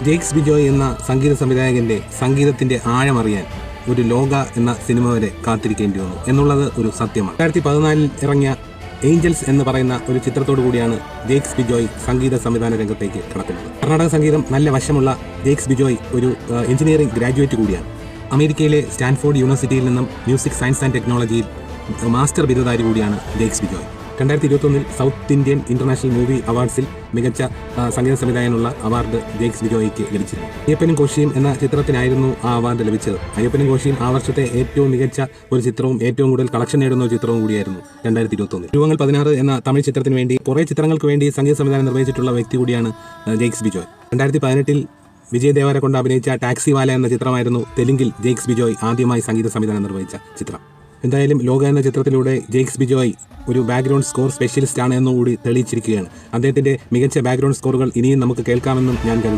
ജെയ്ക്സ് ബിജോയ് എന്ന സംഗീത സംവിധായകന്റെ സംഗീതത്തിന്റെ ആഴമറിയാൻ ഒരു ലോക എന്ന സിനിമ വരെ കാത്തിരിക്കേണ്ടി വന്നു എന്നുള്ളത് ഒരു സത്യമാണ്. 2014 ഇറങ്ങിയ ഏഞ്ചൽസ് എന്ന് പറയുന്ന ഒരു ചിത്രത്തോടു കൂടിയാണ് ജെയ്ക്സ് ബിജോയ് സംഗീത സംവിധാന രംഗത്തേക്ക് കടക്കുന്നത്. കർണാടക സംഗീതം നല്ല വശമുള്ള ജെയ്ക്സ് ബിജോയ് ഒരു എഞ്ചിനീയറിംഗ് ഗ്രാജുവേറ്റ് കൂടിയാണ്. അമേരിക്കയിലെ സ്റ്റാൻഫോർഡ് യൂണിവേഴ്സിറ്റിയിൽ നിന്നും മ്യൂസിക് സയൻസ് ആൻഡ് ടെക്നോളജിയിൽ മാസ്റ്റർ ബിരുദധാരി കൂടിയാണ് Jakes Bejoy. 2021 South Indian International Movie അവാർഡ്സിൽ മികച്ച സംഗീത സംവിധായകനുള്ള അവാർഡ് ജെയ്ക്സ് ബിജോയ്ക്ക് ലഭിച്ചിരുന്നു. അയ്യപ്പനും കോശിയും എന്ന ചിത്രത്തിനായിരുന്നു ആ അവാർഡ് ലഭിച്ചത്. അയ്യപ്പനും കോശിയും ആ വർഷത്തെ ഏറ്റവും മികച്ച ഒരു ചിത്രവും ഏറ്റവും കൂടുതൽ കളക്ഷൻ നേടുന്ന ഒരു ചിത്രവും കൂടിയായിരുന്നു 2021. രൂപങ്ങൾ 16 എന്ന തമിഴ് ചിത്രത്തിന് വേണ്ടി കുറേ ചിത്രങ്ങൾക്ക് വേണ്ടി സംഗീത സംവിധാനം നിർവഹിച്ചിട്ടുള്ള വ്യക്തി കൂടിയാണ് ജെയ്ക്സ് ബിജോയ്. 2018 വിജയ് ദേവര കൊണ്ട് അഭിനയിച്ച ടാക്സി വാല എന്ന ചിത്രമായിരുന്നു തെലുങ്കിൽ ജെയ്ക്സ് ബിജോയ് ആദ്യമായി സംഗീത സംവിധാനം നിർവഹിച്ച ചിത്രം. എന്തായാലും ലോക എന്ന ചിത്രത്തിലൂടെ ജെയ്ക്സ് ബിജോയ് ഒരു ബാക്ക്ഗ്രൗണ്ട് സ്കോർ സ്പെഷ്യലിസ്റ്റ് ആണ് എന്നുകൂടി തെളിയിച്ചിരിക്കുകയാണ്. അദ്ദേഹത്തിന്റെ മികച്ച ബാക്ക്ഗ്രൗണ്ട് സ്കോറുകൾ ഇനിയും നമുക്ക് കേൾക്കാമെന്നും ഞാൻ കരുതുന്നു.